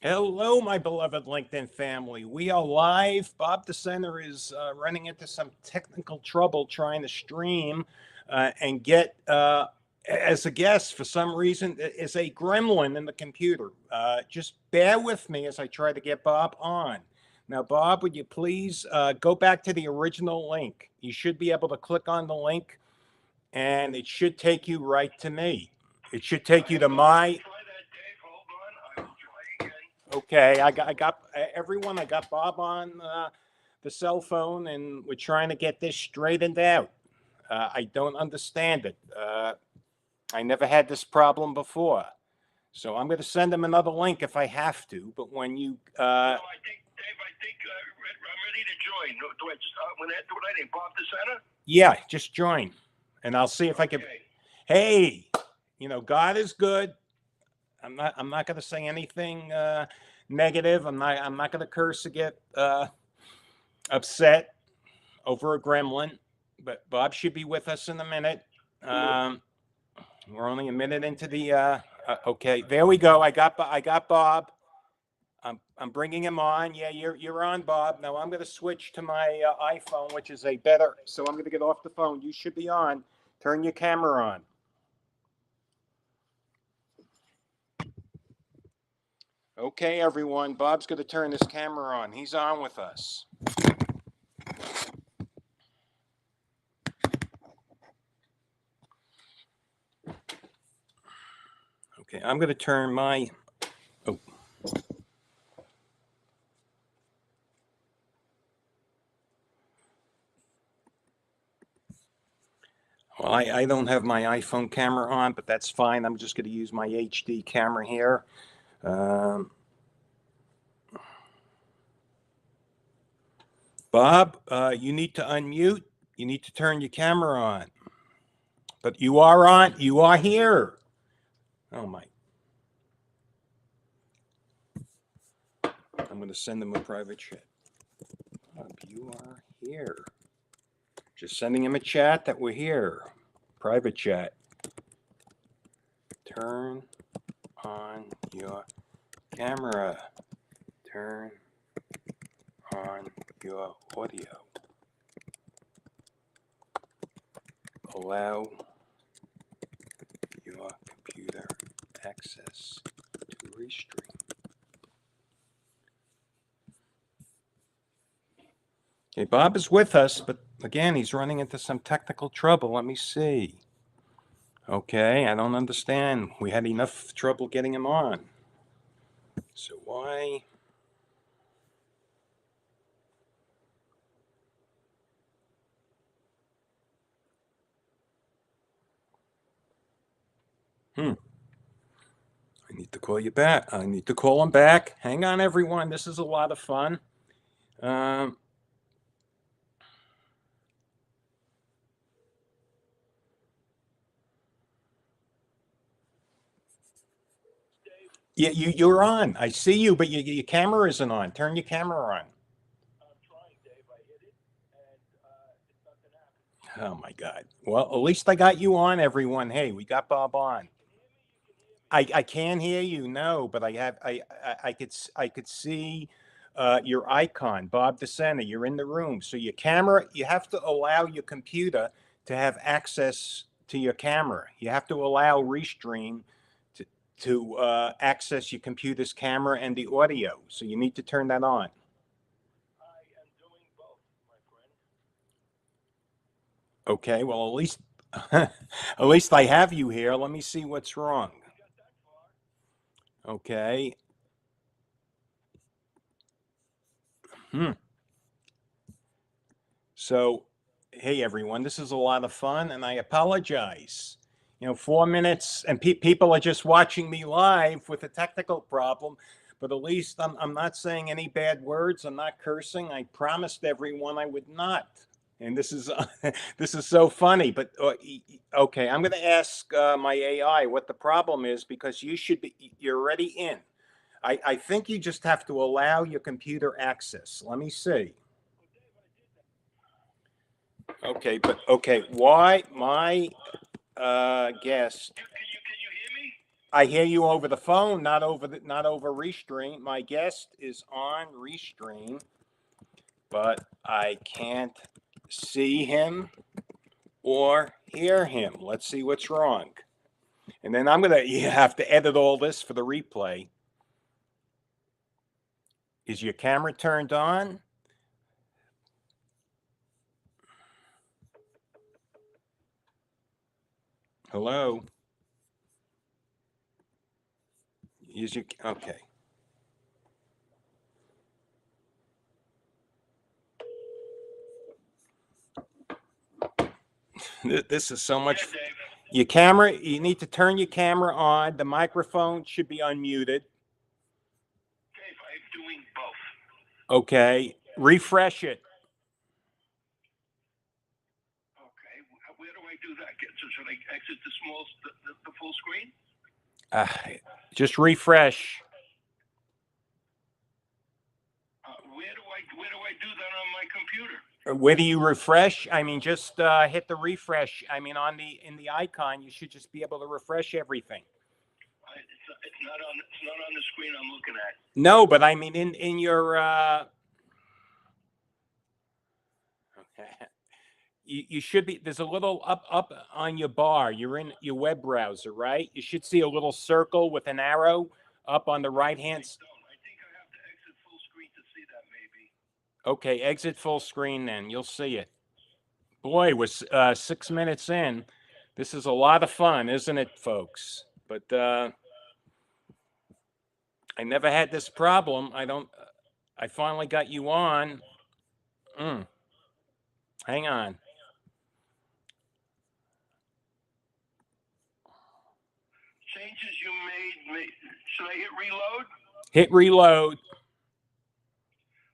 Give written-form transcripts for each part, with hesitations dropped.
Hello, my beloved LinkedIn family. We are live. Bob DeSena is running into some technical trouble trying to stream and get as a guest. For some reason, is a gremlin in the computer. Just bear with me as I try to get Bob on. Now, Bob, would you please go back to the original link? You should be able to click on the link, and it should take you right to me. It should take you to my. Okay, I got everyone. I got Bob on the cell phone, and we're trying to get this straightened out. I don't understand it. I never had this problem before, so I'm going to send him another link if I have to. But when you, No, I think, Dave, I'm ready to join. Do I just, what I name, Bob DeSena? yeah, just join, and I'll see if I can. Okay. Hey, God is good. I'm not going to say anything negative. I'm not going to curse or get upset over a gremlin. But Bob should be with us in a minute. We're only a minute into the. Okay, there we go. I got Bob. I'm bringing him on. Yeah, you're on, Bob. Now I'm going to switch to my iPhone, which is a better. So I'm going to get off the phone. You should be on. Turn your camera on. Okay, everyone. Bob's going to turn his camera on. He's on with us. Okay, I'm going to turn my. Oh. Well, I don't have my iPhone camera on, but that's fine. I'm just going to use my HD camera here. Bob, you need to unmute. You need to turn your camera on. But you are on. You are here. Oh, my. I'm going to send him a private chat. Bob, you are here. Just sending him a chat that we're here. Private chat. Turn on your camera. Turn on your audio. Allow your computer access to restream. Okay, Bob is with us, but again, he's running into some technical trouble. Let me see. Okay, I don't understand. We had enough trouble getting him on. So why? I need to call you back. I need to call him back. Hang on, everyone. This is a lot of fun. Yeah, you're on. I see you, but your camera isn't on. Turn your camera on. I'm trying, Dave. I hit it, and it's nothing happened. Oh my God. Well, at least I got you on, everyone. Hey, we got Bob on. I can't hear you, no, but I could see your icon, Bob DeSena. You're in the room, so your camera. You have to allow your computer to have access to your camera. You have to allow Restream to access your computer's camera and the audio. So you need to turn that on. I am doing both, my friend. Okay. Well, at least I have you here. Let me see what's wrong. We got that far. Okay. So, hey everyone, this is a lot of fun, and I apologize. 4 minutes, and people are just watching me live with a technical problem. But at least I'm not saying any bad words. I'm not cursing. I promised everyone I would not. And this is this is so funny. But okay, I'm going to ask my AI what the problem is, because you're already in. I think you just have to allow your computer access. Let me see. Okay, but okay, why my guest? Can you hear me? I hear you over the phone, not over Restream. My guest is on Restream, but I can't see him or hear him. Let's see what's wrong. And then you have to edit all this for the replay. Is your camera turned on? Hello? Okay. This is so much. Yeah, Dave. Your camera, you need to turn your camera on. The microphone should be unmuted. Dave, I'm doing both. Okay. Refresh it. Okay, where do I do that? Should I exit the full screen? Just refresh. Where do I do that on my computer? Where do you refresh? I mean, just hit the refresh. I mean, in the icon, you should just be able to refresh everything. It's not on the screen I'm looking at. No, but I mean, in your okay, you should be. There's a little up on your bar. You're in your web browser, right? You should see a little circle with an arrow up on the right hand. I think I have to exit full screen to see that, maybe. Okay, exit full screen then. You'll see it. Boy, we're 6 minutes in. This is a lot of fun, isn't it, folks? But I never had this problem. I finally got you on. Hang on. Changes you made. Should I hit reload? Hit reload.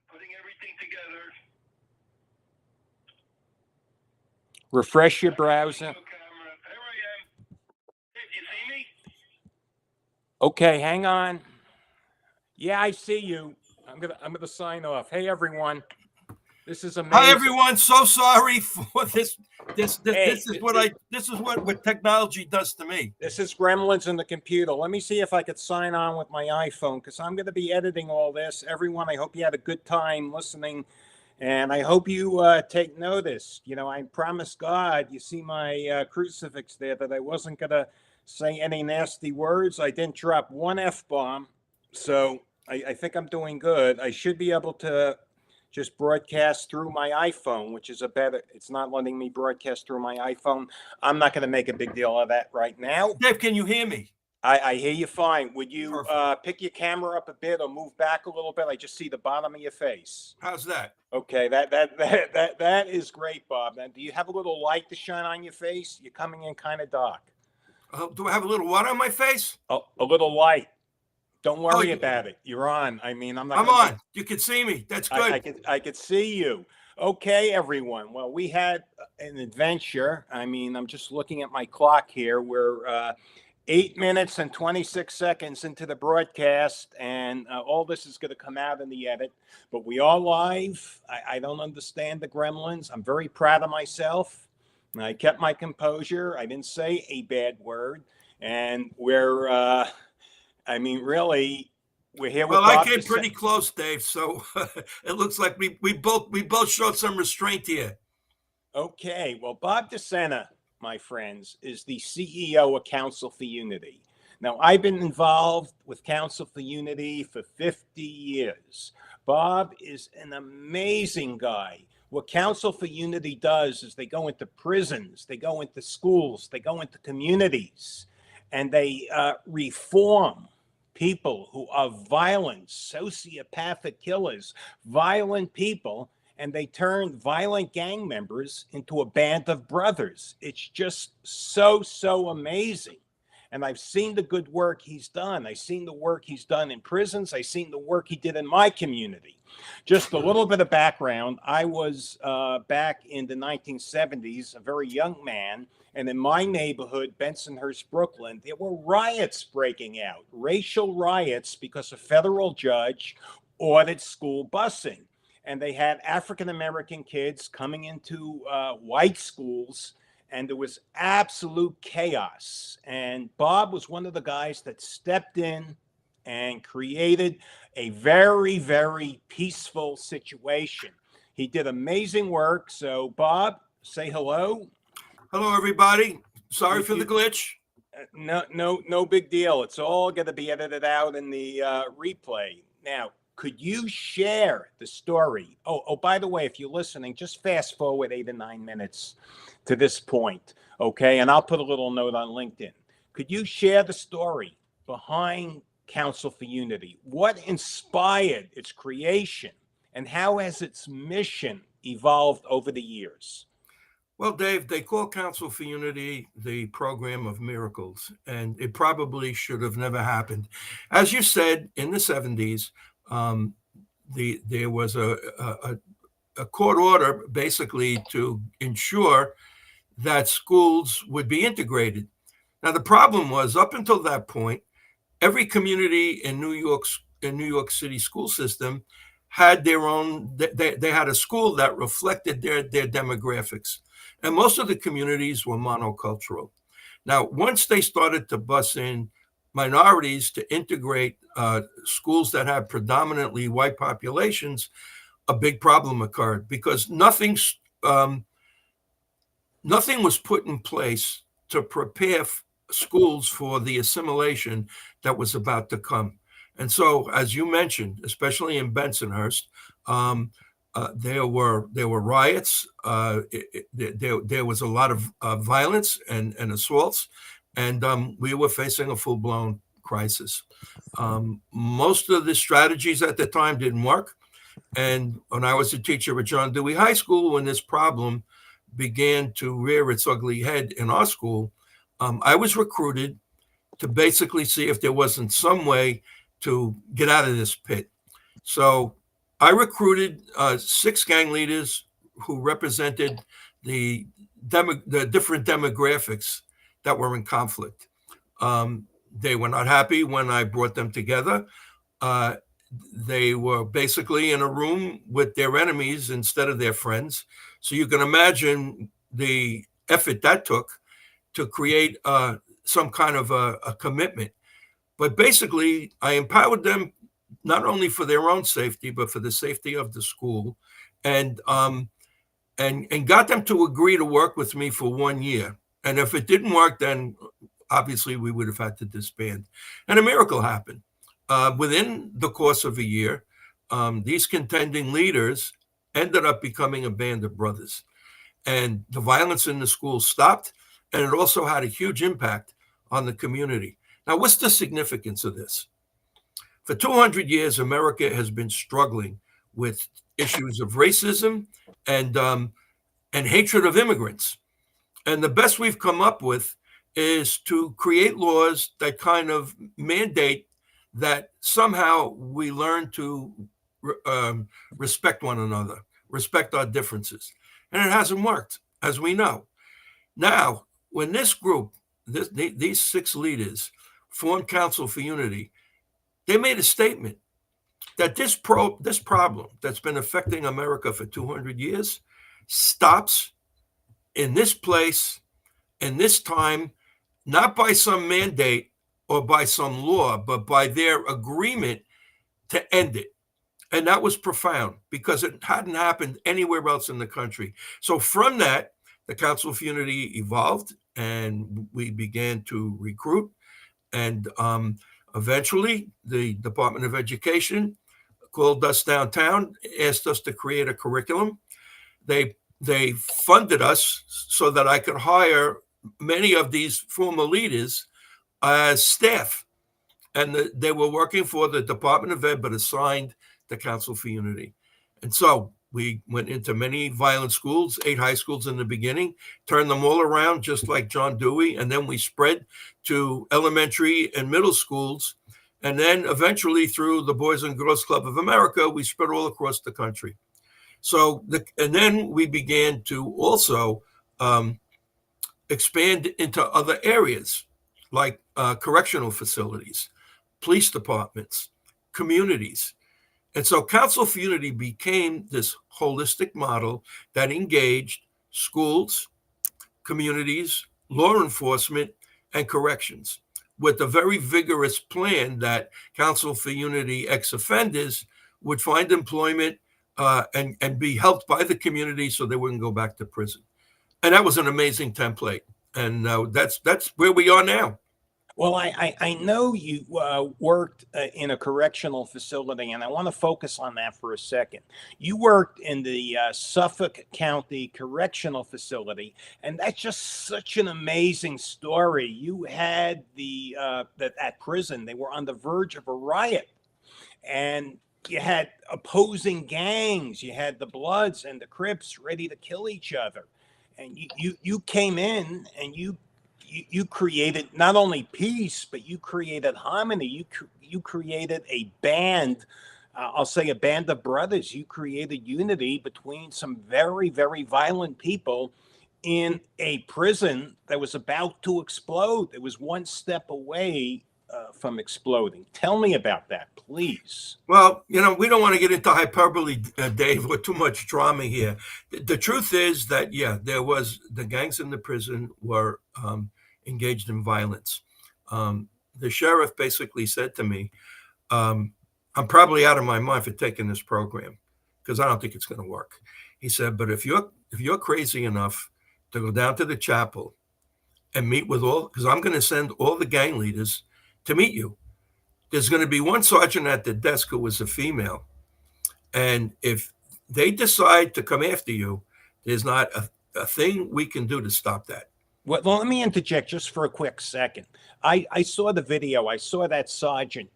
Putting everything together. Refresh your browser. There I am. Hey, do you see me? Okay, hang on. Yeah, I see you. I'm gonna sign off. Hey everyone. This is amazing. Hi everyone. So sorry for this. This is what technology does to me. This is gremlins in the computer. Let me see if I could sign on with my iPhone because I'm going to be editing all this. Everyone, I hope you had a good time listening, and I hope you take notice. You know, I promised God. You see my crucifix there that I wasn't going to say any nasty words. I didn't drop one F-bomb, so I think I'm doing good. I should be able to just broadcast through my iPhone, which is it's not letting me broadcast through my iPhone. I'm not going to make a big deal of that right now. Dave, can you hear me? I hear you fine. Would you pick your camera up a bit or move back a little bit? I just see the bottom of your face. How's that? Okay, that is great, Bob. Now, do you have a little light to shine on your face? You're coming in kind of dark. Do I have a little what on my face? A little light. Don't worry about it. You're on. I mean, I'm on. You can see me. That's good. I could see you. Okay, everyone. Well, we had an adventure. I mean, I'm just looking at my clock here. We're 8 minutes and 26 seconds into the broadcast, and all this is going to come out in the edit. But we are live. I don't understand the gremlins. I'm very proud of myself. I kept my composure. I didn't say a bad word. And we're... I mean, really, we're here with Well, Bob I came pretty close, Dave. So it looks like we both showed some restraint here. Okay. Well, Bob DeSena, my friends, is the CEO of Council for Unity. Now, I've been involved with Council for Unity for 50 years. Bob is an amazing guy. What Council for Unity does is they go into prisons, they go into schools, they go into communities, and they reform people who are violent, sociopathic killers, violent people, and they turn violent gang members into a band of brothers. It's just so amazing. And I've seen the good work he's done. I've seen the work he's done in prisons. I've seen the work he did in my community. Just a little bit of background. I was back in the 1970s, a very young man. And in my neighborhood, Bensonhurst, Brooklyn, there were riots breaking out, racial riots, because a federal judge ordered school busing. And they had African-American kids coming into white schools and there was absolute chaos. And Bob was one of the guys that stepped in and created a very, very peaceful situation. He did amazing work. So, Bob, say hello. Hello, everybody. Sorry for the glitch. No big deal. It's all going to be edited out in the replay. Now, could you share the story? Oh, by the way, if you're listening, just fast forward 8 to 9 minutes to this point, okay? And I'll put a little note on LinkedIn. Could you share the story behind Council for Unity? What inspired its creation, and how has its mission evolved over the years? Well, Dave, they call Council for Unity the program of miracles, and it probably should have never happened. As you said, in the 70s, there was a court order basically to ensure that schools would be integrated. Now, the problem was, up until that point, every community in New York City school system had their own. They had a school that reflected their demographics, and most of the communities were monocultural. Now, once they started to bus in minorities to integrate schools that have predominantly white populations, a big problem occurred because nothing was put in place to prepare schools for the assimilation that was about to come. And so, as you mentioned, especially in Bensonhurst, there were riots. There was a lot of violence and assaults, and we were facing a full-blown crisis. Most of the strategies at the time didn't work. And when I was a teacher at John Dewey High School, when this problem began to rear its ugly head in our school, I was recruited to basically see if there wasn't some way to get out of this pit. So I recruited 6 gang leaders who represented the different demographics that were in conflict. They were not happy when I brought them together. They were basically in a room with their enemies instead of their friends. So you can imagine the effort that took to create some kind of a commitment. But basically, I empowered them not only for their own safety, but for the safety of the school, and got them to agree to work with me for 1 year. And if it didn't work, then obviously we would have had to disband. And a miracle happened. Within the course of a year, these contending leaders ended up becoming a band of brothers. And the violence in the school stopped, and it also had a huge impact on the community. Now, what's the significance of this? For 200 years, America has been struggling with issues of racism and hatred of immigrants. And the best we've come up with is to create laws that kind of mandate that somehow we learn to respect one another, respect our differences. And it hasn't worked, as we know. Now, when this group, these 6 leaders formed Council for Unity, they made a statement that this problem that's been affecting America for 200 years stops in this place, in this time, not by some mandate or by some law, but by their agreement to end it. And that was profound because it hadn't happened anywhere else in the country. So from that, the Council for Unity evolved, and we began to recruit. And eventually, the Department of Education called us downtown, asked us to create a curriculum. They funded us so that I could hire many of these former leaders as staff. And they were working for the Department of Ed, but assigned the Council for Unity. And so we went into many violent schools, 8 high schools in the beginning, turned them all around just like John Dewey. And then we spread to elementary and middle schools. And then eventually through the Boys and Girls Club of America, we spread all across the country. So, and then we began to also expand into other areas like correctional facilities, police departments, communities. And so Council for Unity became this holistic model that engaged schools, communities, law enforcement, and corrections, with a very vigorous plan that Council for Unity ex-offenders would find employment and be helped by the community so they wouldn't go back to prison. And that was an amazing template. And that's where we are now. Well, I know you worked in a correctional facility, and I want to focus on that for a second. You worked in the Suffolk County Correctional Facility, and that's just such an amazing story. You had that at prison, they were on the verge of a riot, and you had opposing gangs. You had the Bloods and the Crips ready to kill each other, and you came in and you created not only peace, but you created harmony. You created a band. I'll say a band of brothers. You created unity between some very, very violent people in a prison that was about to explode. It was one step away from exploding. Tell me about that, please. Well, we don't want to get into hyperbole, Dave, or too much drama here. The truth is that, the gangs in the prison were engaged in violence. The sheriff basically said to me, I'm probably out of my mind for taking this program because I don't think it's going to work. He said, but if you're crazy enough to go down to the chapel and meet with because I'm going to send all the gang leaders to meet you. There's going to be one sergeant at the desk who was a female. And if they decide to come after you, there's not a thing we can do to stop that. Well, let me interject just for a quick second. I saw the video. I saw that sergeant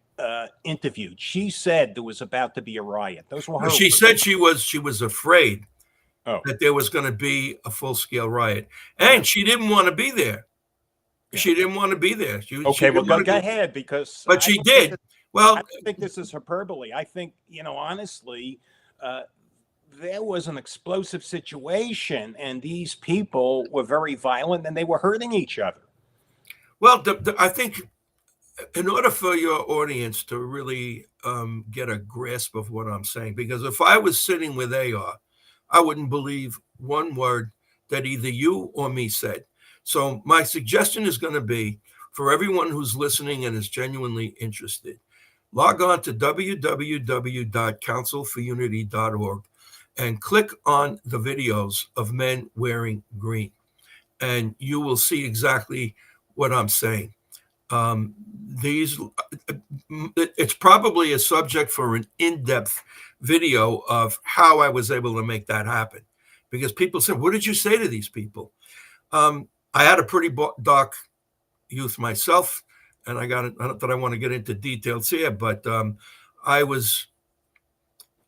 interviewed. She said there was about to be a riot. Those were her She words. said she was afraid that there was going to be a full-scale riot. And she didn't want to be there. Yeah. She didn't want to be there. Go ahead, because... But she did. Well, I don't think this is hyperbole. I think, honestly, there was an explosive situation, and these people were very violent, and they were hurting each other. Well, I think in order for your audience to really get a grasp of what I'm saying, because if I was sitting with AR, I wouldn't believe one word that either you or me said. So my suggestion is going to be for everyone who's listening and is genuinely interested, log on to www.councilforunity.org and click on the videos of men wearing green, and you will see exactly what I'm saying. It's probably a subject for an in-depth video of how I was able to make that happen, because people said, what did you say to these people? I had a pretty dark youth myself, and not that I want to get into details here, but I was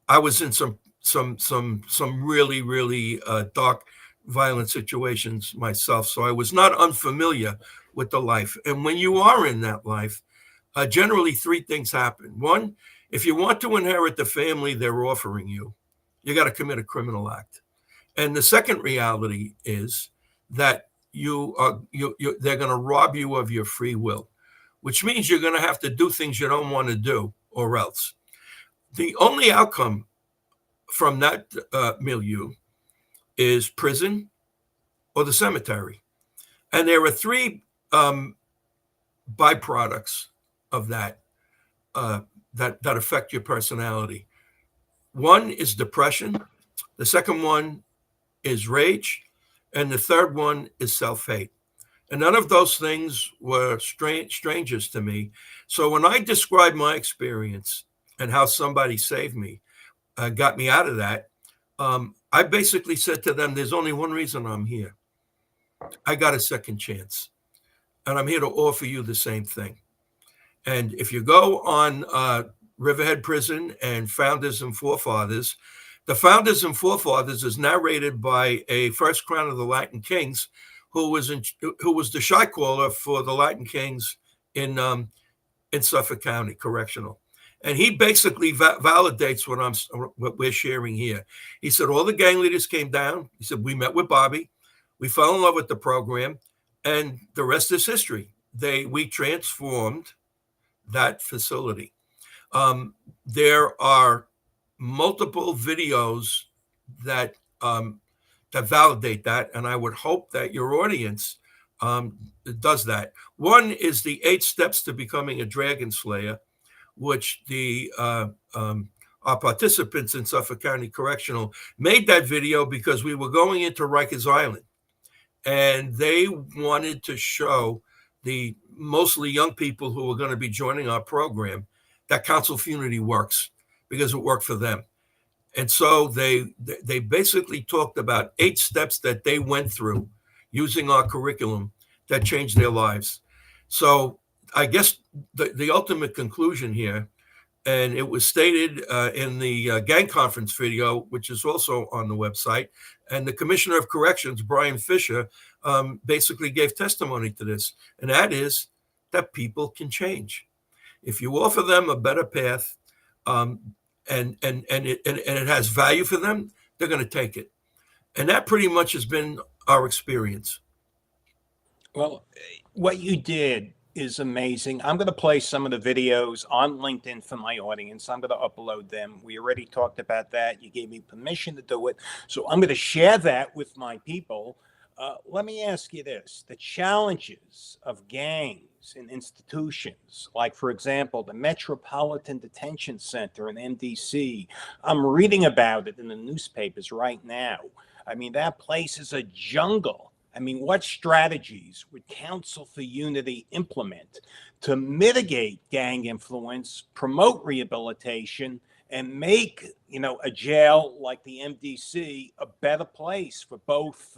in some really, really dark, violent situations myself. So I was not unfamiliar with the life. And when you are in that life, generally three things happen. One, if you want to inherit the family they're offering you, you got to commit a criminal act. And the second reality is that they're going to rob you of your free will, which means you're going to have to do things you don't want to do, or else. The only outcome from that milieu is prison or the cemetery. And there are three byproducts of that affect your personality. One is depression. The second one is rage. And the third one is self-hate. And none of those things were strangers to me. So when I describe my experience and how somebody saved me, got me out of that, I basically said to them, there's only one reason I'm here. I got a second chance. And I'm here to offer you the same thing. And if you go on Riverhead Prison and Founders and Forefathers, the Founders and Forefathers is narrated by a first Crown of the Latin Kings who was the shot caller for the Latin Kings in Suffolk County Correctional. And he basically validates what we're sharing here. He said all the gang leaders came down. He said, we met with Bobby. We fell in love with the program. And the rest is history. We transformed that facility. There are multiple videos that that validate that, and I would hope that your audience does that. One is the 8 steps to becoming a dragon slayer, which our participants in Suffolk County Correctional made that video because we were going into Rikers Island, and they wanted to show the mostly young people who were going to be joining our program that Council for Unity works, because it worked for them. And so they basically talked about 8 steps that they went through using our curriculum that changed their lives. So I guess the ultimate conclusion here, and it was stated in the gang conference video, which is also on the website, and the Commissioner of Corrections, Brian Fisher, basically gave testimony to this, and that is that people can change. If you offer them a better path, and it has value for them, they're going to take it. And that pretty much has been our experience. Well, what you did is amazing. I'm going to play some of the videos on LinkedIn for my audience. I'm going to upload them. We already talked about that. You gave me permission to do it. So I'm going to share that with my people. Let me ask you this. The challenges of gangs in institutions, like, for example, the Metropolitan Detention Center in MDC, I'm reading about it in the newspapers right now. I mean, that place is a jungle. I mean, what strategies would Council for Unity implement to mitigate gang influence, promote rehabilitation, and make, a jail like the MDC a better place for both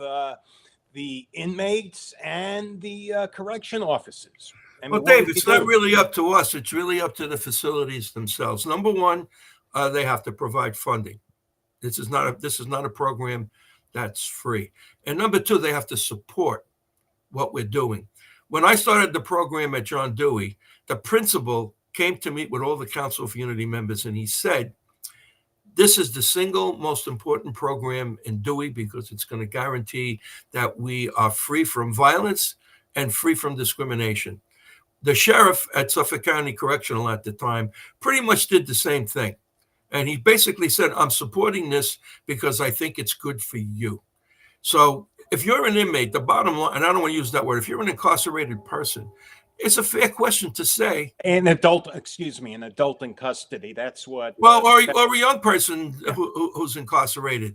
the inmates and the correction officers? I mean, well, Dave, it's not really up to us. It's really up to the facilities themselves. Number one, they have to provide funding. This is not a program that's free. And number two, they have to support what we're doing. When I started the program at John Dewey, the principal came to meet with all the Council for Unity members, and he said, this is the single most important program in Dewey because it's going to guarantee that we are free from violence and free from discrimination. The sheriff at Suffolk County Correctional at the time pretty much did the same thing. And he basically said, I'm supporting this because I think it's good for you. So if you're an inmate, the bottom line, and I don't want to use that word, if you're an incarcerated person, it's a fair question to say. An adult in custody. That's what. Well, or a young person who's incarcerated.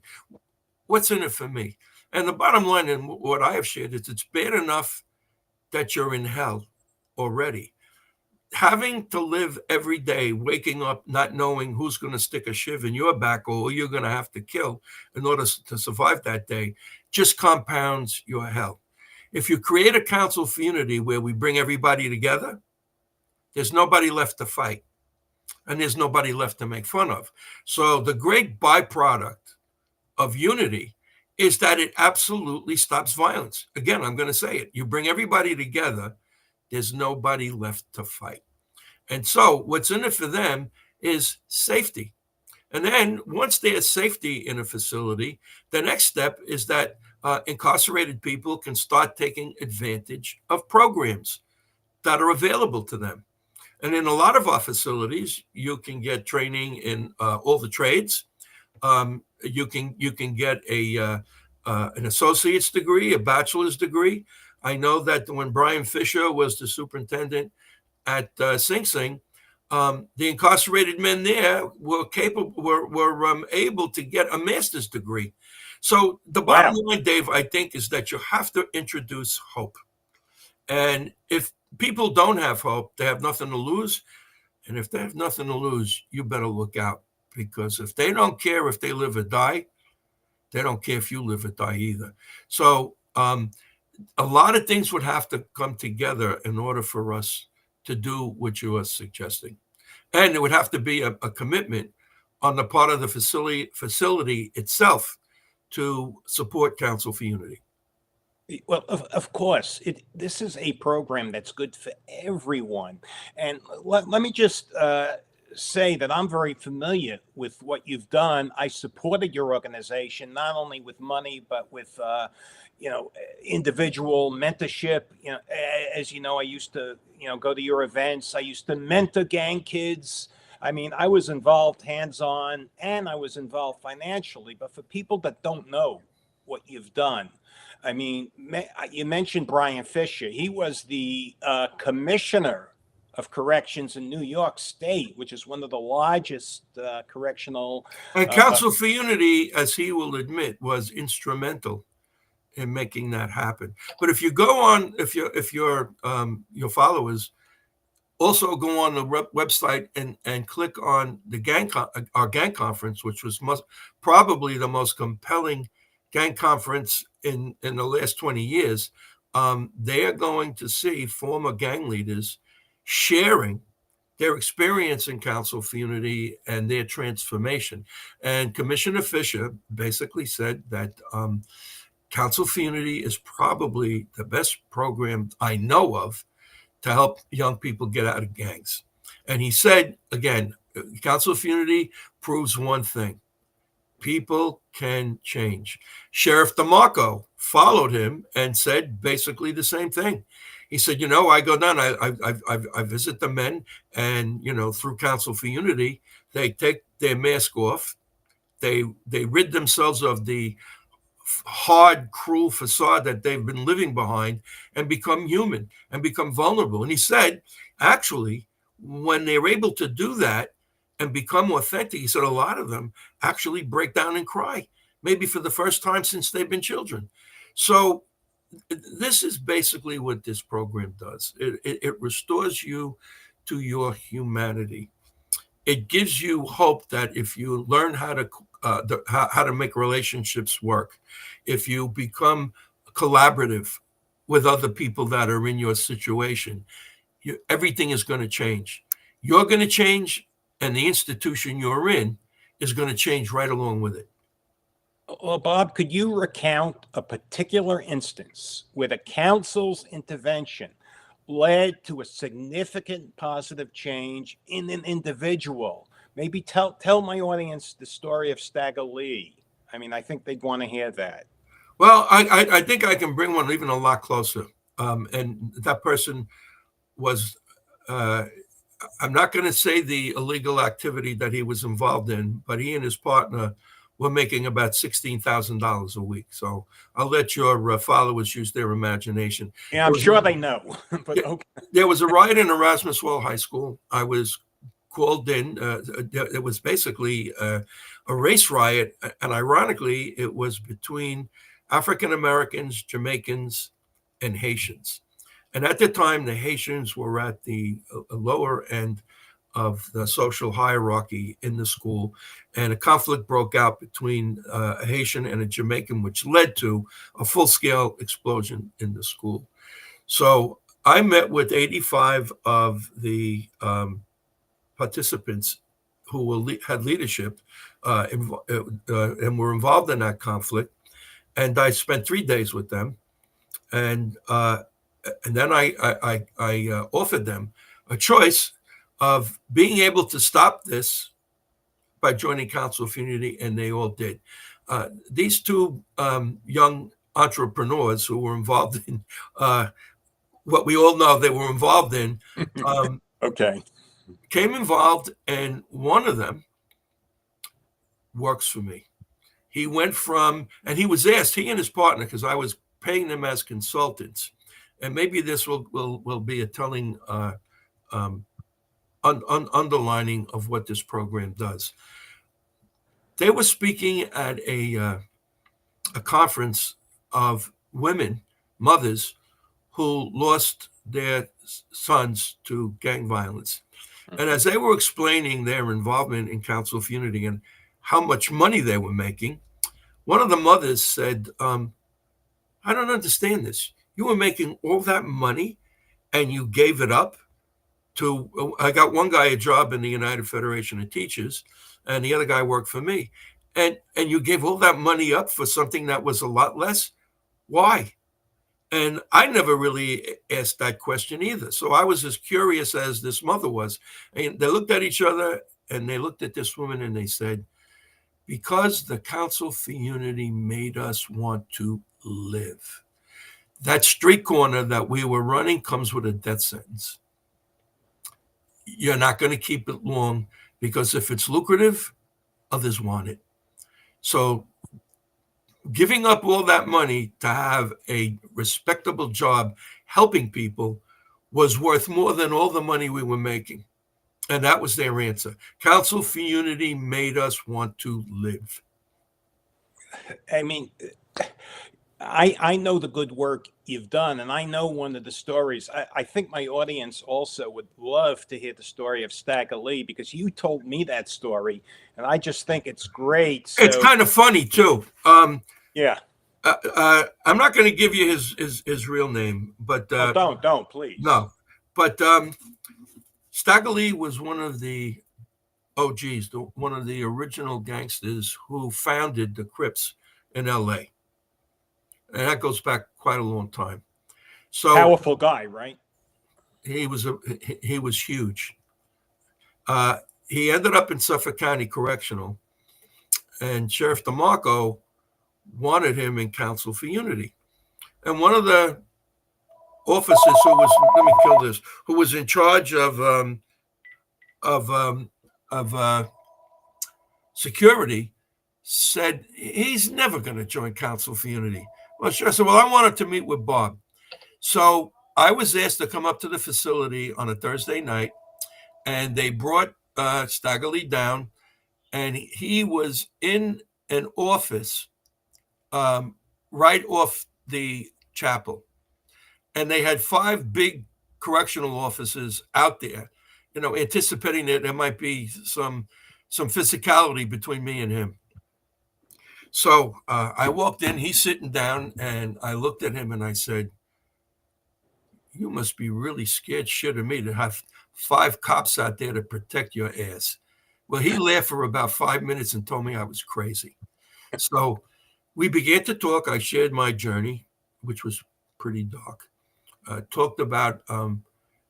What's in it for me? And the bottom line, and what I have shared, is it's bad enough that you're in hell already. Having to live every day, waking up, not knowing who's going to stick a shiv in your back or who you're going to have to kill in order to survive that day, just compounds your hell. If you create a Council for Unity where we bring everybody together, there's nobody left to fight, and there's nobody left to make fun of. So the great byproduct of unity is that it absolutely stops violence. Again, I'm going to say it. You bring everybody together, there's nobody left to fight. And so what's in it for them is safety. And then once there's safety in a facility, the next step is that incarcerated people can start taking advantage of programs that are available to them. And in a lot of our facilities, you can get training in all the trades. You can get an associate's degree, a bachelor's degree. I know that when Brian Fisher was the superintendent at Sing Sing, the incarcerated men there were able to get a master's degree. So the bottom line, Dave, I think, is that you have to introduce hope. And if people don't have hope, they have nothing to lose. And if they have nothing to lose, you better look out, because if they don't care if they live or die, they don't care if you live or die either. So a lot of things would have to come together in order for us to do what you are suggesting. And it would have to be a commitment on the part of the facility itself to support Council for Unity. Well, of course, this is a program that's good for everyone. And let me just say that I'm very familiar with what you've done. I supported your organization, not only with money, but with, individual mentorship. As you know, I used to, go to your events. I used to mentor gang kids. I mean, I was involved hands-on and I was involved financially. But for people that don't know what you've done. I mean, you mentioned Brian Fisher. He was the commissioner of corrections in New York State, which is one of the largest correctional. And Council for Unity, as he will admit, was instrumental in making that happen. But if you go on, if your followers also go on the website and click on the our gang conference, which was probably the most compelling gang conference in the last 20 years, they are going to see former gang leaders sharing their experience in Council for Unity and their transformation. And Commissioner Fisher basically said that Council for Unity is probably the best program I know of to help young people get out of gangs. And he said, again, Council for Unity proves one thing: people can change. Sheriff DeMarco followed him and said basically the same thing. He said, I go down, I visit the men, and, through Council for Unity, they take their mask off. They rid themselves of the hard, cruel facade that they've been living behind and become human and become vulnerable. And he said, actually, when they're able to do that and become authentic, he said a lot of them actually break down and cry, maybe for the first time since they've been children. So this is basically what this program does. It restores you to your humanity. It gives you hope that if you learn how to make relationships work, if you become collaborative with other people that are in your situation, everything is going to change. You're going to change, and the institution you're in is going to change right along with it. Well, Bob, could you recount a particular instance where the council's intervention led to a significant positive change in an individual? Maybe tell my audience the story of Stagger Lee. I mean, I think they'd want to hear that. Well, I think I can bring one even a lot closer. And that person was, I'm not going to say the illegal activity that he was involved in, but he and his partner were making about $16,000 a week. So I'll let your followers use their imagination. Yeah, I'm sure they know. But okay. There was a riot in Erasmus Hall High School. I was called in. It was basically a race riot. And ironically, it was between African Americans, Jamaicans, and Haitians. And at the time, the Haitians were at the lower end of the social hierarchy in the school, and a conflict broke out between a Haitian and a Jamaican, which led to a full-scale explosion in the school. So I met with 85 of the participants who had leadership and were involved in that conflict, and I spent 3 days with them, and then I offered them a choice of being able to stop this by joining Council for Unity, and they all did. These two young entrepreneurs who were involved in what we all know they were involved in, Okay, came involved, and one of them works for me. He went from, and he was asked, he and his partner, because I was paying them as consultants, and maybe this will be a telling underlining of what this program does. They were speaking at a conference of women, mothers, who lost their sons to gang violence. And as they were explaining their involvement in Council for Unity and how much money they were making, one of the mothers said, I don't understand this. You were making all that money and you gave it up to, I got one guy a job in the United Federation of Teachers, and the other guy worked for me. And you gave all that money up for something that was a lot less? Why? And I never really asked that question either. So I was as curious as this mother was. And they looked at each other and they looked at this woman and they said, because the Council for Unity made us want to live. That street corner that we were running comes with a death sentence. You're not going to keep it long because if it's lucrative, others want it. So giving up all that money to have a respectable job helping people was worth more than all the money we were making. And that was their answer. Council for Unity made us want to live. I mean, I know the good work you've done, and I know one of the stories. I think my audience also would love to hear the story of Stagger Lee, because you told me that story, and I just think it's great. So, It's kind of funny too. yeah. I'm not going to give you his real name, but Don't please. no. But Stagger Lee was one of the OGs, one of the original gangsters who founded the Crips in L.A. And that goes back quite a long time. So Powerful guy, right? he was huge. He ended up in Suffolk County Correctional, and Sheriff DeMarco wanted him in Council for Unity. And one of the officers who was in charge of security said he's never going to join Council for Unity. Well, sure. So, I wanted to meet with Bob. So I was asked to come up to the facility on a Thursday night, and they brought Stagger Lee down, and he was in an office right off the chapel. And they had 5 big correctional officers out there, anticipating that there might be some physicality between me and him. So I walked in, he's sitting down, and I looked at him and I said, "You must be really scared shit of me to have 5 cops out there to protect your ass." Well, he laughed for about 5 minutes and told me I was crazy. So we began to talk. I shared my journey, which was pretty dark. Talked about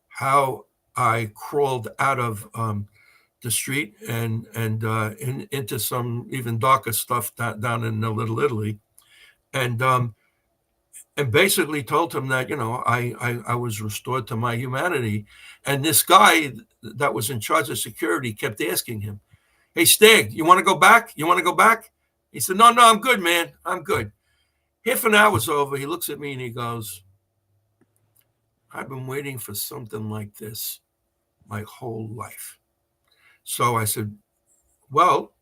how I crawled out of the street and into some even darker stuff down in Little Italy, and basically told him that I was restored to my humanity. And this guy that was in charge of security kept asking him, "Hey, Stag, you want to go back? You want to go back?" He said, No, I'm good, man. I'm good." Half an hour's over. He looks at me and he goes, "I've been waiting for something like this my whole life." So I said, "Well,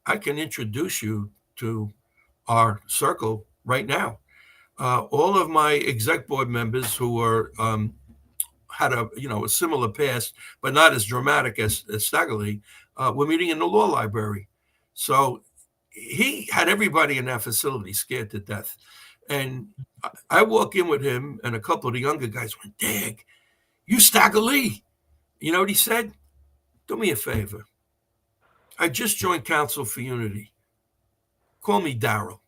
I can introduce you to our circle right now. All of my exec board members who were had a similar past, but not as dramatic as Stagger Lee, were meeting in the law library." So he had everybody in that facility scared to death. And I walk in with him, and a couple of the younger guys went, "Dag, you Stagger Lee." You know what he said? "Do me a favor. I just joined Council for Unity. Call me Daryl."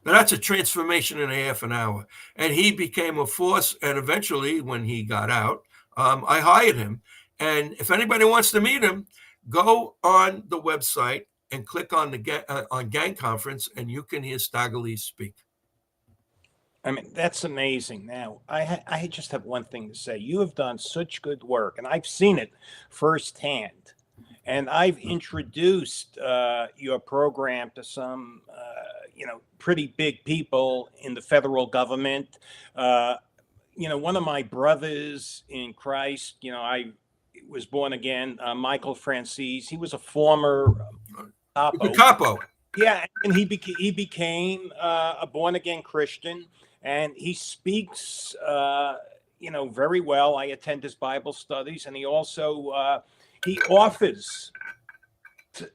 Now, that's a transformation in a half an hour. And he became a force. And eventually, when he got out, I hired him. And if anybody wants to meet him, go on the website and click on the on Gang Conference, and you can hear Stagger Lee speak. I mean, that's amazing. Now, I just have one thing to say. You have done such good work, and I've seen it firsthand. And I've introduced your program to some, pretty big people in the federal government. One of my brothers in Christ, I was born again, Michael Francis. He was a former capo. The capo. Yeah, and he became a born again Christian, and he speaks, very well. I attend his Bible studies, and he also he offers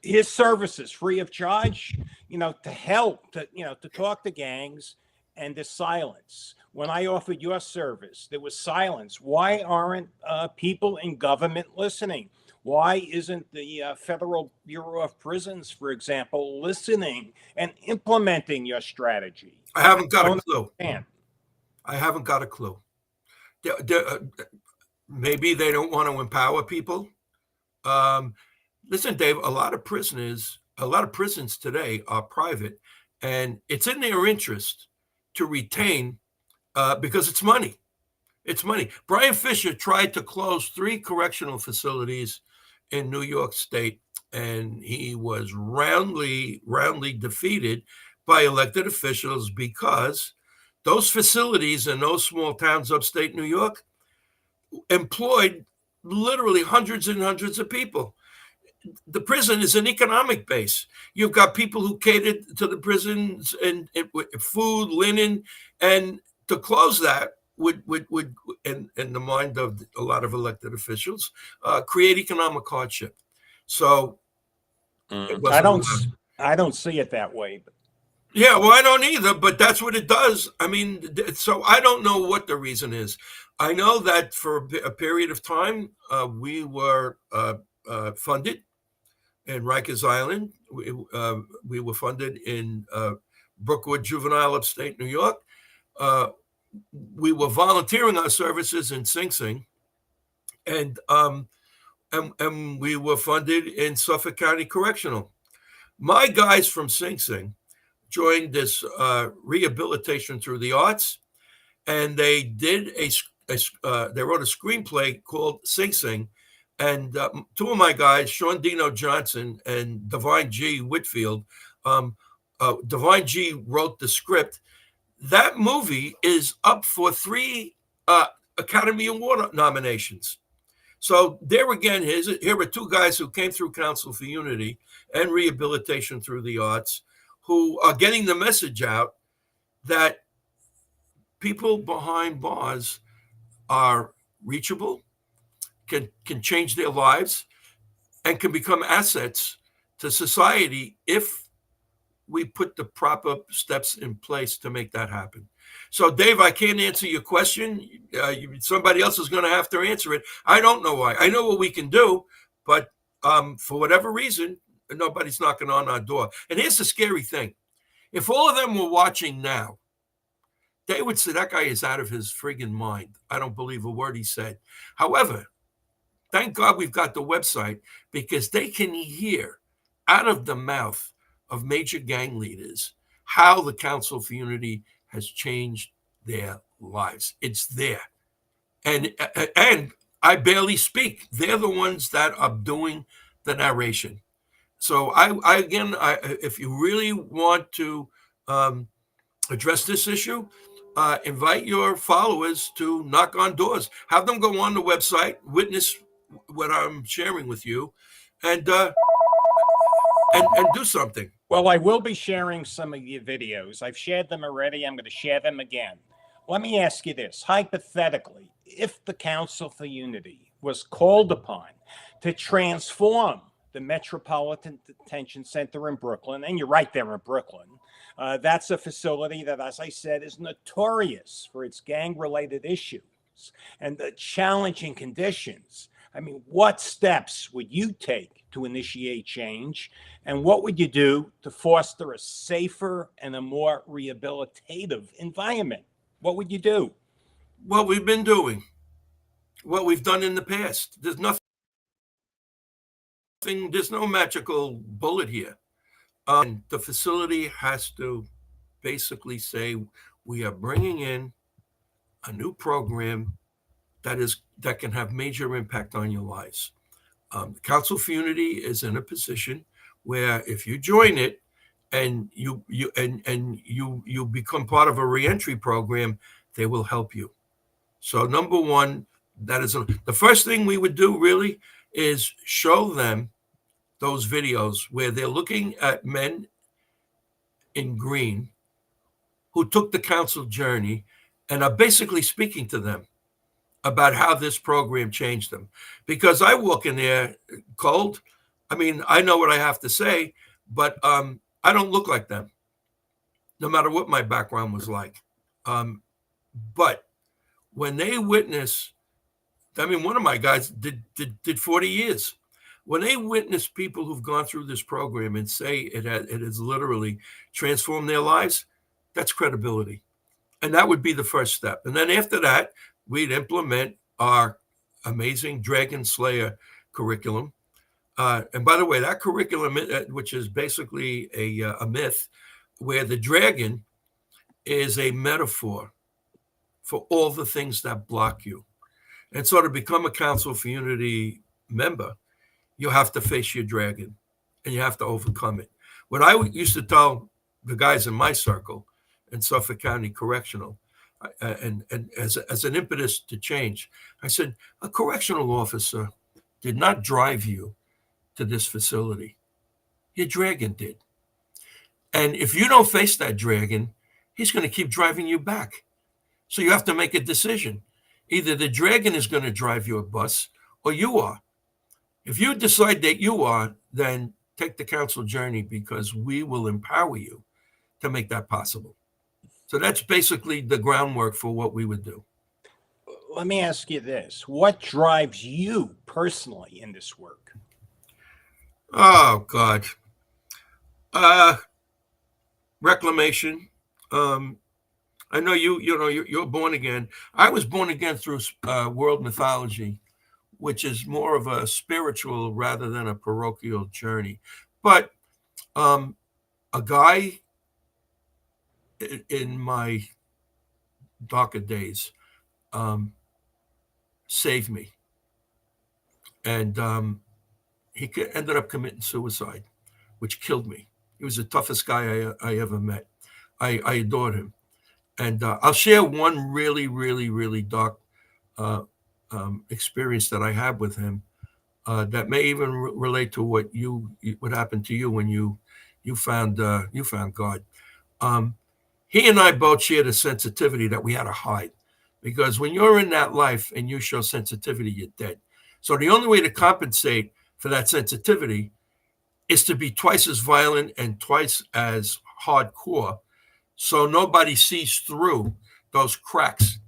his services free of charge, to help to talk to gangs, and the silence. When I offered your service, there was silence. Why aren't people in government listening? Why isn't the Federal Bureau of Prisons, for example, listening and implementing your strategy? I haven't got a clue. Understand. I haven't got a clue. Maybe they don't want to empower people. Listen, Dave, a lot of prisons today are private, and it's in their interest to retain because it's money. It's money. Brian Fisher tried to close 3 correctional facilities in New York State, and he was roundly defeated by elected officials because those facilities in those small towns upstate New York employed literally hundreds and hundreds of people. The prison is an economic base. You've got people who catered to the prisons and food, linen, and to close that would in the mind of a lot of elected officials, create economic hardship. So I don't see it that way. Yeah, well, I don't either, but that's what it does. I mean, so I don't know what the reason is. I know that for a period of time, we were funded in Rikers Island. We were funded in Brookwood Juvenile, upstate New York. We were volunteering our services in Sing Sing, and we were funded in Suffolk County Correctional. My guys from Sing Sing joined this rehabilitation through the arts, and they did they wrote a screenplay called Sing Sing, and two of my guys, Sean Dino Johnson and Divine G. Whitfield, Divine G wrote the script. That movie is up for 3 Academy Award nominations. So there again, here are 2 guys who came through Council for Unity and rehabilitation through the arts, who are getting the message out that people behind bars are reachable, can change their lives, and can become assets to society if we put the proper steps in place to make that happen. So, Dave, I can't answer your question. Somebody else is going to have to answer it. I don't know why. I know what we can do, but for whatever reason, nobody's knocking on our door. And here's the scary thing. If all of them were watching now, they would say, that guy is out of his friggin' mind. I don't believe a word he said. However, thank God we've got the website, because they can hear out of the mouth of major gang leaders how the Council for Unity has changed their lives. It's there. And I barely speak. They're the ones that are doing the narration. So if you really want to address this issue, invite your followers to knock on doors. Have them go on the website, witness what I'm sharing with you, and do something. Well, I will be sharing some of your videos. I've shared them already. I'm going to share them again. Let me ask you this. Hypothetically, if the Council for Unity was called upon to transform the Metropolitan Detention Center in Brooklyn, and you're right there in Brooklyn, that's a facility that, as I said, is notorious for its gang-related issues and the challenging conditions. I mean, what steps would you take to initiate change? And what would you do to foster a safer and a more rehabilitative environment? What would you do? What we've been doing, what we've done in the past. There's no magical bullet here. The facility has to basically say, we are bringing in a new program that can have major impact on your lives. The Council for Unity is in a position where if you join it and you become part of a reentry program, they will help you. So number one, that is the first thing we would do really is show them those videos where they're looking at men in green who took the council journey and are basically speaking to them about how this program changed them. Because I walk in there cold. I mean, I know what I have to say, but I don't look like them, no matter what my background was like. But when they witness, I mean, one of my guys did 40 years. When they witness people who've gone through this program and say it has literally transformed their lives, that's credibility. And that would be the first step. And then after that, we'd implement our amazing Dragon Slayer curriculum. And by the way, that curriculum, which is basically a myth, where the dragon is a metaphor for all the things that block you. And so to become a Council for Unity member, you have to face your dragon and you have to overcome it. What I used to tell the guys in my circle in Suffolk County Correctional, and as an impetus to change, I said, a correctional officer did not drive you to this facility. Your dragon did. And if you don't face that dragon, he's going to keep driving you back. So you have to make a decision. Either the dragon is going to drive your bus or you are. If you decide that you are, then take the council journey, because we will empower you to make that possible. So that's basically the groundwork for what we would do. Let me ask you this. What drives you personally in this work? Oh, God. Reclamation. I know you're born again. I was born again through world mythology, which is more of a spiritual rather than a parochial journey. But a guy in my darker days saved me. And he ended up committing suicide, which killed me. He was the toughest guy I ever met. I adored him. And I'll share one really, really, really dark experience that I had with him that may even relate to what happened to you when you found God. He and I both shared a sensitivity that we had to hide, because when you're in that life and you show sensitivity, you're dead. So the only way to compensate for that sensitivity is to be twice as violent and twice as hardcore, so nobody sees through those cracks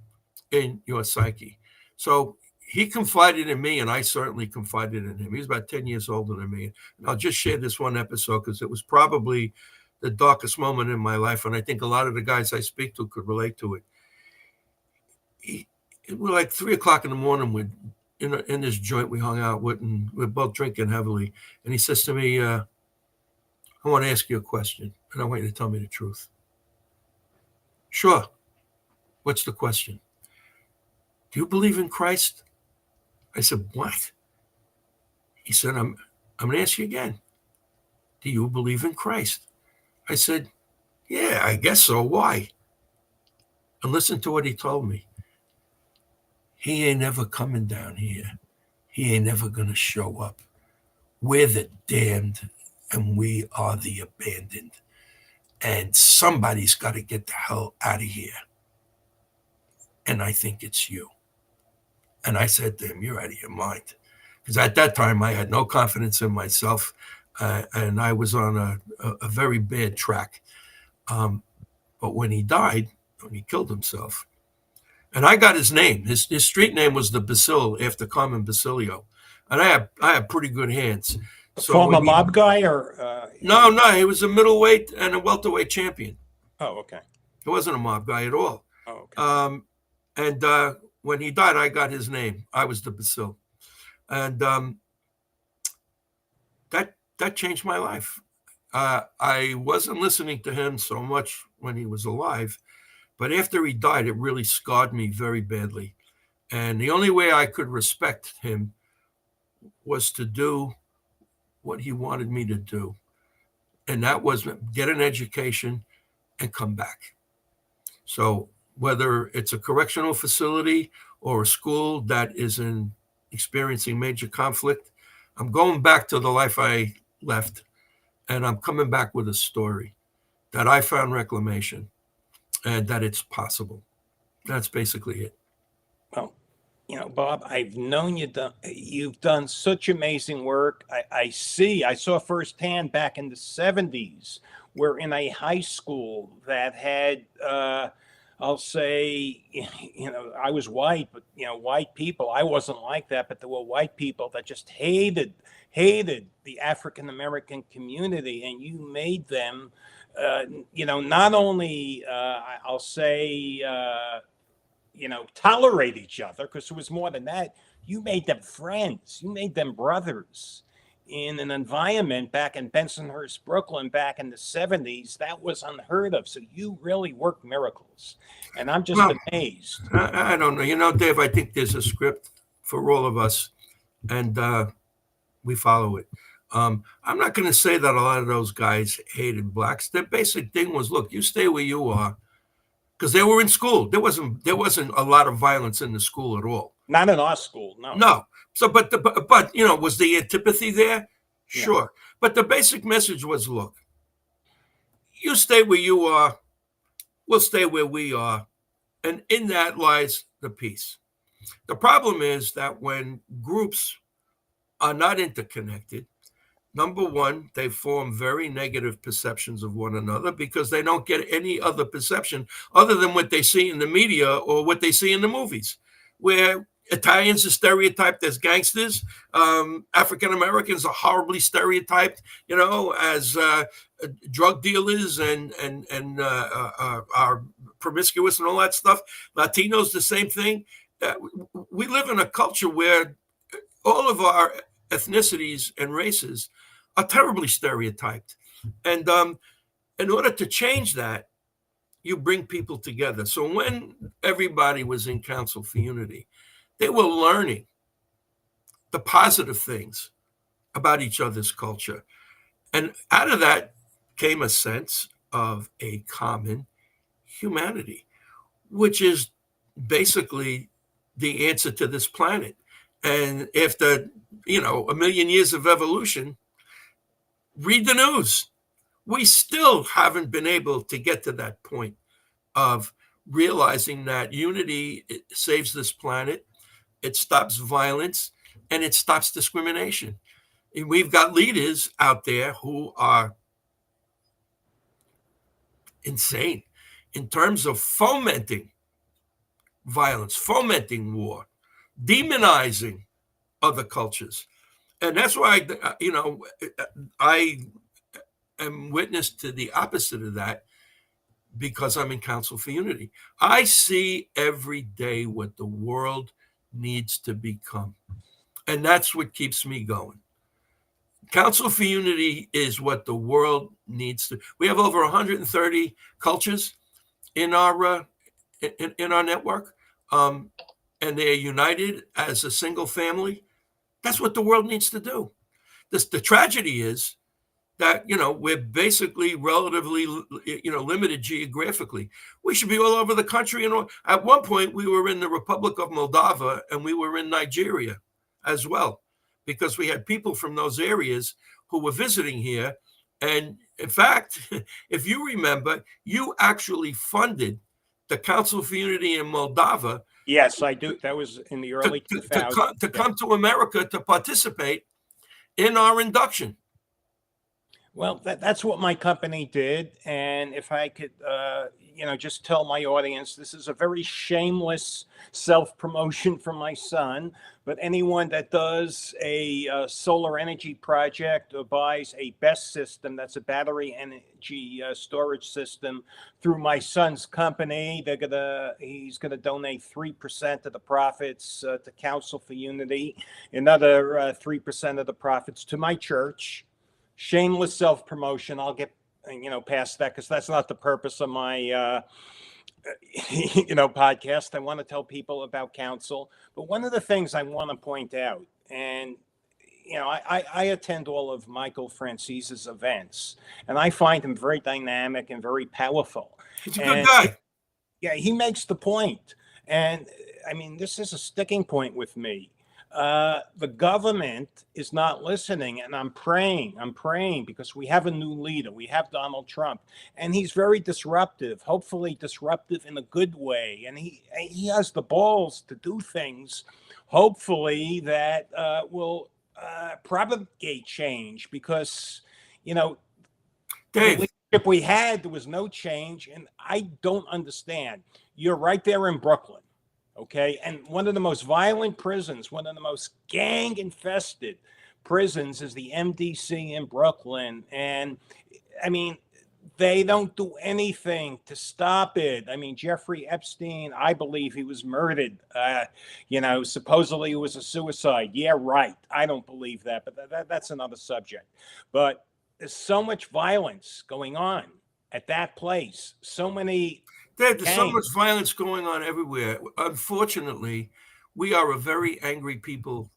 in your psyche. So he confided in me, and I certainly confided in him. He's about 10 years older than me. And I'll just share this one episode because it was probably the darkest moment in my life, and I think a lot of the guys I speak to could relate to it. It was like 3 o'clock in the morning. In this joint we hung out with, and we're both drinking heavily. And he says to me, I want to ask you a question, and I want you to tell me the truth. Sure. What's the question? Do you believe in Christ? I said, what? He said, I'm going to ask you again. Do you believe in Christ? I said, yeah, I guess so. Why? And listen to what he told me. He ain't never coming down here. He ain't never going to show up. We're the damned, and we are the abandoned. And somebody's got to get the hell out of here. And I think it's you. And I said to him, you're out of your mind. Because at that time, I had no confidence in myself. And I was on a very bad track. But when he died, when he killed himself, and I got his name. His street name was the Basil, after Carmen Basilio. And I had pretty good hands. So Former mob guy, or? No, he was a middleweight and a welterweight champion. Oh, okay. He wasn't a mob guy at all. Oh, okay. And when he died, I got his name. I was the Basil. And that changed my life. I wasn't listening to him so much when he was alive, but after he died, it really scarred me very badly. And the only way I could respect him was to do what he wanted me to do. And that was get an education and come back. So whether it's a correctional facility or a school that is experiencing major conflict, I'm going back to the life I left, and I'm coming back with a story that I found reclamation and that it's possible. That's basically it. Well, Bob, I've known you've done such amazing work. I saw firsthand back in the 70s, we're in a high school that had, I'll say, I was white, but, white people, I wasn't like that, but there were white people that just hated the African-American community, and you made them, not only, I'll say, tolerate each other, because it was more than that. You made them friends. You made them brothers in an environment back in Bensonhurst, Brooklyn, back in the 70s. That was unheard of. So you really worked miracles. And I'm just amazed. I don't know. Dave, I think there's a script for all of us, and we follow it. I'm not going to say that a lot of those guys hated blacks. Their basic thing was, look, you stay where you are, because they were in school. There wasn't a lot of violence in the school at all. Not in our school, no. No. So, but was the antipathy there? Sure. Yeah. But the basic message was, look, you stay where you are, we'll stay where we are, and in that lies the peace. The problem is that when groups are not interconnected, number one, they form very negative perceptions of one another because they don't get any other perception other than what they see in the media or what they see in the movies, where Italians are stereotyped as gangsters. African Americans are horribly stereotyped, as drug dealers and are promiscuous and all that stuff. Latinos, the same thing. We live in a culture where all of our ethnicities and races are terribly stereotyped. And in order to change that, you bring people together. So when everybody was in Council for Unity, they were learning the positive things about each other's culture. And out of that came a sense of a common humanity, which is basically the answer to this planet. And after, a million years of evolution, read the news. We still haven't been able to get to that point of realizing that unity saves this planet, it stops violence, and it stops discrimination. And we've got leaders out there who are insane in terms of fomenting violence, fomenting war, demonizing other cultures. And that's why, I am witness to the opposite of that because I'm in Council for Unity. I see every day what the world needs to become. And that's what keeps me going. Council for Unity is what the world needs to. We have over 130 cultures in our network, and they're united as a single family. That's what the world needs to do. The tragedy is that we're basically relatively limited geographically. We should be all over the country. And at one point, we were in the Republic of Moldova, and we were in Nigeria as well, because we had people from those areas who were visiting here. And in fact, if you remember, you actually funded the Council for Unity in Moldova. Yes, I do. That was in the early 2000s. To come to America to participate in our induction. Well, that's what my company did. And if I could, just tell my audience, this is a very shameless self-promotion from my son. But anyone that does a solar energy project or buys a BEST system, that's a battery energy storage system, through my son's company, he's gonna donate 3% of the profits to Council for Unity, another 3% of the profits to my church. Shameless self-promotion. I'll get past that because that's not the purpose of my podcast. I want to tell people about Council, but one of the things I want to point out, and I attend all of Michael Francese's events, and I find him very dynamic and very powerful. He's a good guy. Yeah, he makes the point, and I mean, this is a sticking point with me. The government is not listening, and I'm praying because we have a new leader. We have Donald Trump, and he's very disruptive, hopefully disruptive in a good way. And he has the balls to do things, hopefully, that will propagate change, because, Dave, the leadership we had, there was no change, and I don't understand. You're right there in Brooklyn. Okay. And one of the most violent prisons, one of the most gang infested prisons is the MDC in Brooklyn. And I mean, they don't do anything to stop it. I mean, Jeffrey Epstein, I believe he was murdered. Supposedly it was a suicide. Yeah, right. I don't believe that, but that's another subject. But there's so much violence going on at that place. So many. There's so much violence going on everywhere. Unfortunately, we are a very angry people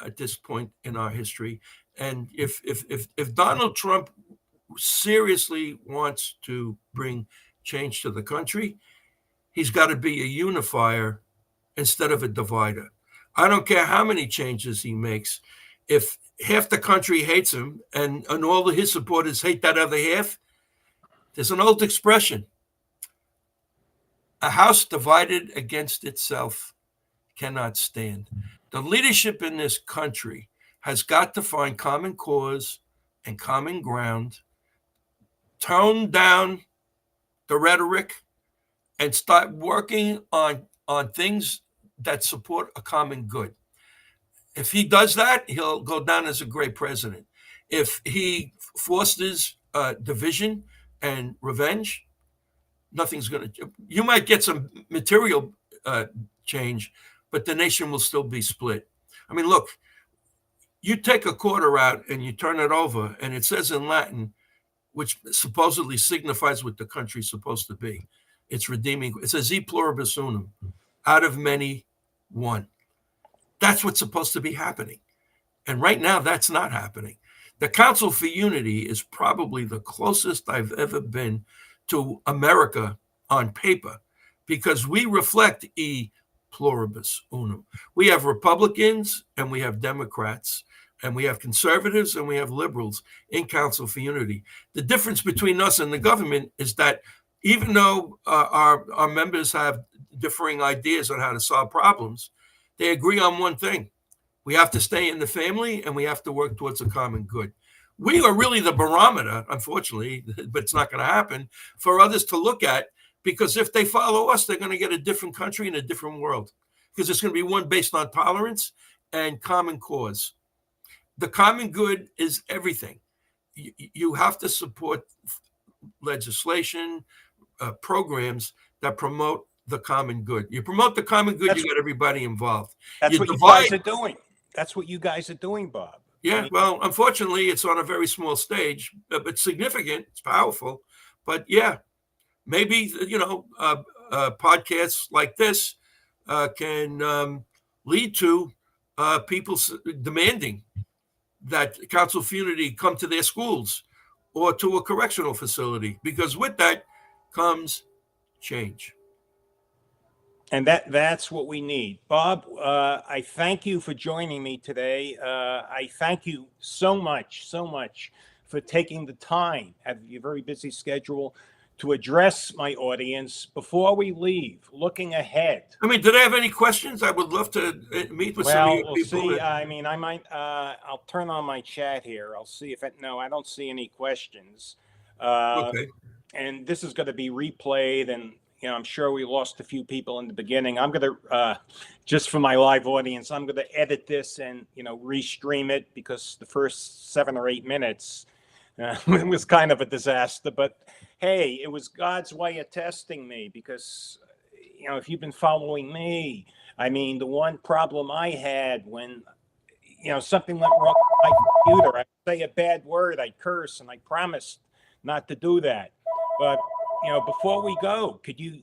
at this point in our history, And if Donald Trump seriously wants to bring change to the country, he's got to be a unifier instead of a divider. I don't care how many changes he makes. If half the country hates him and all of his supporters hate that other half, there's an old expression: a house divided against itself cannot stand. The leadership in this country has got to find common cause and common ground, tone down the rhetoric, and start working on things that support a common good. If he does that, he'll go down as a great president. If he fosters division and revenge, nothing's going to. You might get some material change, but the nation will still be split. I mean, look, you take a quarter out and you turn it over, and it says in Latin, which supposedly signifies what the country's supposed to be. It's redeeming. It says e pluribus unum, out of many, one. That's what's supposed to be happening. And right now, that's not happening. The Council for Unity is probably the closest I've ever been to America on paper, because we reflect e pluribus unum. We have Republicans and we have Democrats, and we have conservatives and we have liberals in Council for Unity. The difference between us and the government is that even though our members have differing ideas on how to solve problems, they agree on one thing: we have to stay in the family and we have to work towards a common good. We are really the barometer, unfortunately, but it's not going to happen, for others to look at, because if they follow us, they're going to get a different country and a different world, because it's going to be one based on tolerance and common cause. The common good is everything. You have to support legislation, programs that promote the common good. You promote the common good, you get everybody involved. That's what you guys are doing. That's what you guys are doing, Bob. Yeah, I mean, well, unfortunately, it's on a very small stage, but it's significant. It's powerful. But yeah, maybe, podcasts like this can lead to people demanding that Council for Unity come to their schools or to a correctional facility, because with that comes change. And that's what we need. Bob, I thank you for joining me today. I thank you so much for taking the time out of your very busy schedule to address my audience. Before we leave, looking ahead. I mean, do they have any questions? I would love to meet with some of you people. See. I mean, I might. I'll turn on my chat here. I'll see if no, I don't see any questions. Okay. And this is going to be replayed, and I'm sure we lost a few people in the beginning. I'm going to, just for my live audience, I'm going to edit this and, restream it, because the first 7 or 8 minutes it was kind of a disaster. But hey, it was God's way of testing me, because, if you've been following me, I mean, the one problem I had when, something went wrong with my computer, I'd say a bad word, I'd curse, and I promised not to do that. But before we go, could you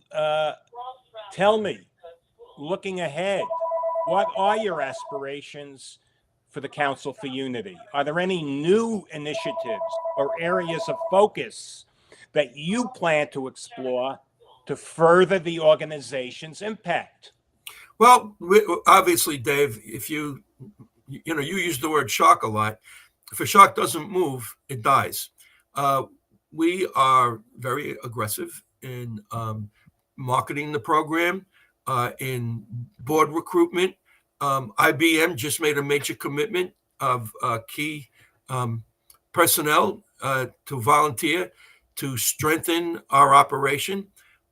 tell me, looking ahead, what are your aspirations for the Council for Unity? Are there any new initiatives or areas of focus that you plan to explore to further the organization's impact? Well, obviously, Dave, if you use the word shark a lot. If a shark doesn't move, it dies. We are very aggressive in marketing the program, in board recruitment. IBM just made a major commitment of key personnel to volunteer to strengthen our operation.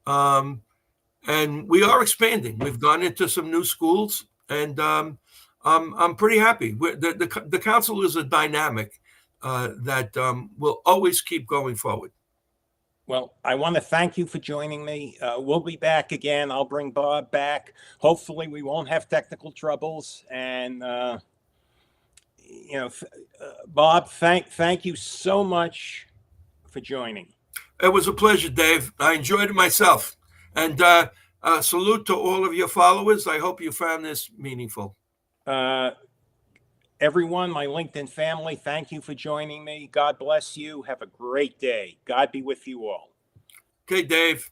And we are expanding. We've gone into some new schools, and I'm pretty happy. The council is a dynamic that will always keep going forward. Well, I want to thank you for joining me. We'll be back again. I'll bring Bob back. Hopefully, we won't have technical troubles. And Bob, thank you so much for joining. It was a pleasure, Dave. I enjoyed it myself. And salute to all of your followers. I hope you found this meaningful. Everyone, my LinkedIn family, thank you for joining me. God bless you. Have a great day. God be with you all. Okay, Dave.